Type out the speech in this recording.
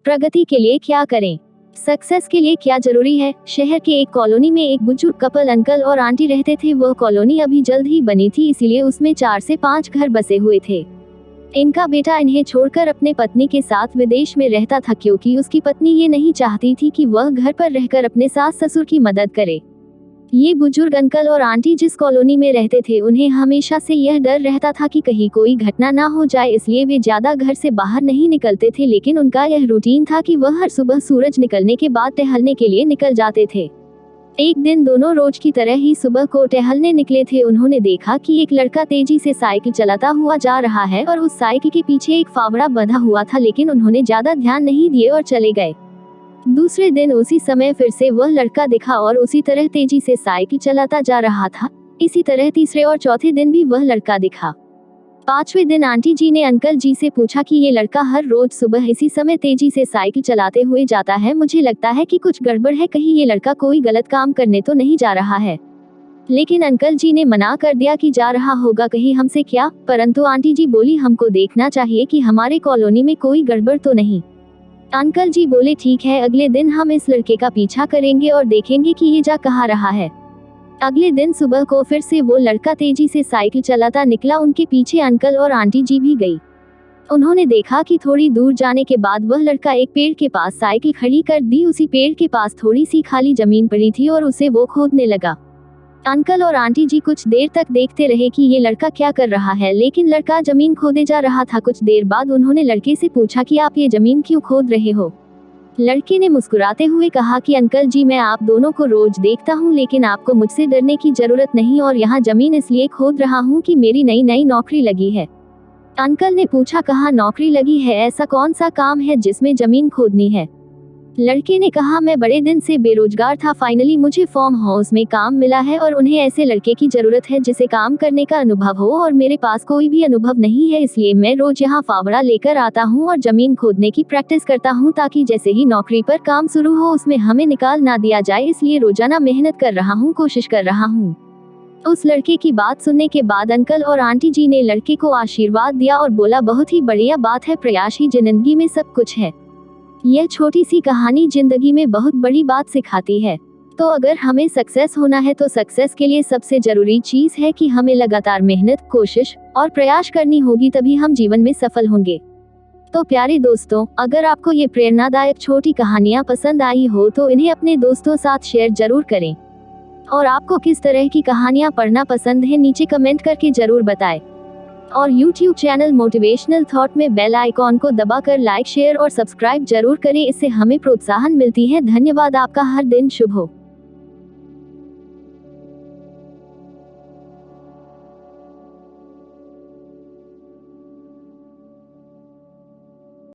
प्रगति के लिए क्या करें? सक्सेस के लिए क्या जरूरी है? शहर के एक कॉलोनी में एक बुजुर्ग कपल अंकल और आंटी रहते थे। वह कॉलोनी अभी जल्द ही बनी थी, इसीलिए उसमें 4 से 5 घर बसे हुए थे। इनका बेटा इन्हें छोड़कर अपने पत्नी के साथ विदेश में रहता था, क्योंकि उसकी पत्नी ये नहीं चाहती थी कि वह घर पर रहकर अपने सास ससुर की मदद करे। ये बुजुर्ग अंकल और आंटी जिस कॉलोनी में रहते थे, उन्हें हमेशा से यह डर रहता था कि कहीं कोई घटना ना हो जाए, इसलिए वे ज्यादा घर से बाहर नहीं निकलते थे। लेकिन उनका यह रूटीन था कि वह हर सुबह सूरज निकलने के बाद टहलने के लिए निकल जाते थे। एक दिन दोनों रोज की तरह ही सुबह को टहलने निकले थे। उन्होंने देखा कि एक लड़का तेजी से साइकिल चलाता हुआ जा रहा है और उस साइकिल के पीछे एक फावड़ा बंधा हुआ था, लेकिन उन्होंने ज्यादा ध्यान नहीं दिए और चले गए। दूसरे दिन उसी समय फिर से वह लड़का दिखा और उसी तरह तेजी से साइकिल चलाता जा रहा था। इसी तरह तीसरे और चौथे दिन भी वह लड़का दिखा। 5वें दिन आंटी जी ने अंकल जी से पूछा कि ये लड़का हर रोज सुबह इसी समय तेजी से साइकिल चलाते हुए जाता है, मुझे लगता है कि कुछ गड़बड़ है, कहीं ये लड़का कोई गलत काम करने तो नहीं जा रहा है। लेकिन अंकल जी ने मना कर दिया कि जा रहा होगा कहीं हमसे क्या। परंतु आंटी जी बोली, हमको देखना चाहिए कि हमारे कॉलोनी में कोई गड़बड़ तो नहीं। अंकल जी बोले, ठीक है, अगले दिन हम इस लड़के का पीछा करेंगे और देखेंगे कि ये जा कहाँ रहा है। अगले दिन सुबह को फिर से वो लड़का तेजी से साइकिल चलाता निकला। उनके पीछे अंकल और आंटी जी भी गई। उन्होंने देखा कि थोड़ी दूर जाने के बाद वह लड़का एक पेड़ के पास साइकिल खड़ी कर दी। उसी पेड़ के पास थोड़ी सी खाली जमीन पड़ी थी और उसे वो खोदने लगा। अंकल और आंटी जी कुछ देर तक देखते रहे कि ये लड़का क्या कर रहा है, लेकिन लड़का जमीन खोदे जा रहा था। कुछ देर बाद उन्होंने लड़के से पूछा कि आप ये जमीन क्यों खोद रहे हो? लड़के ने मुस्कुराते हुए कहा कि अंकल जी, मैं आप दोनों को रोज देखता हूँ, लेकिन आपको मुझसे डरने की जरूरत नहीं, और यहाँ जमीन इसलिए खोद रहा हूँ कि मेरी नई नई नौकरी लगी है। अंकल ने पूछा, कहाँ नौकरी लगी है? ऐसा कौन सा काम है जिसमें जमीन खोदनी है? लड़के ने कहा, मैं बड़े दिन से बेरोजगार था, फाइनली मुझे फार्म हाउस में काम मिला है और उन्हें ऐसे लड़के की जरूरत है जिसे काम करने का अनुभव हो, और मेरे पास कोई भी अनुभव नहीं है, इसलिए मैं रोज यहाँ फावड़ा लेकर आता हूँ और जमीन खोदने की प्रैक्टिस करता हूँ, ताकि जैसे ही नौकरी पर काम शुरू हो उसमें हमें निकाल ना दिया जाए। इसलिए रोजाना मेहनत कर रहा हूँ, कोशिश कर रहा हूँ। उस लड़के की बात सुनने के बाद अंकल और आंटी जी ने लड़के को आशीर्वाद दिया और बोला, बहुत ही बढ़िया बात है, प्रयास ही जिंदगी में सब कुछ है। यह छोटी सी कहानी जिंदगी में बहुत बड़ी बात सिखाती है। तो अगर हमें सक्सेस होना है तो सक्सेस के लिए सबसे जरूरी चीज है कि हमें लगातार मेहनत, कोशिश और प्रयास करनी होगी, तभी हम जीवन में सफल होंगे। तो प्यारे दोस्तों, अगर आपको ये प्रेरणादायक छोटी कहानियाँ पसंद आई हो तो इन्हें अपने दोस्तों साथ शेयर जरूर करें। और आपको किस तरह की कहानियाँ पढ़ना पसंद है, नीचे कमेंट करके जरूर बताएं। और YouTube चैनल मोटिवेशनल थॉट में बेल आइकॉन को दबाकर लाइक, शेयर और सब्सक्राइब जरूर करें, इससे हमें प्रोत्साहन मिलती है। धन्यवाद, आपका हर दिन शुभ हो।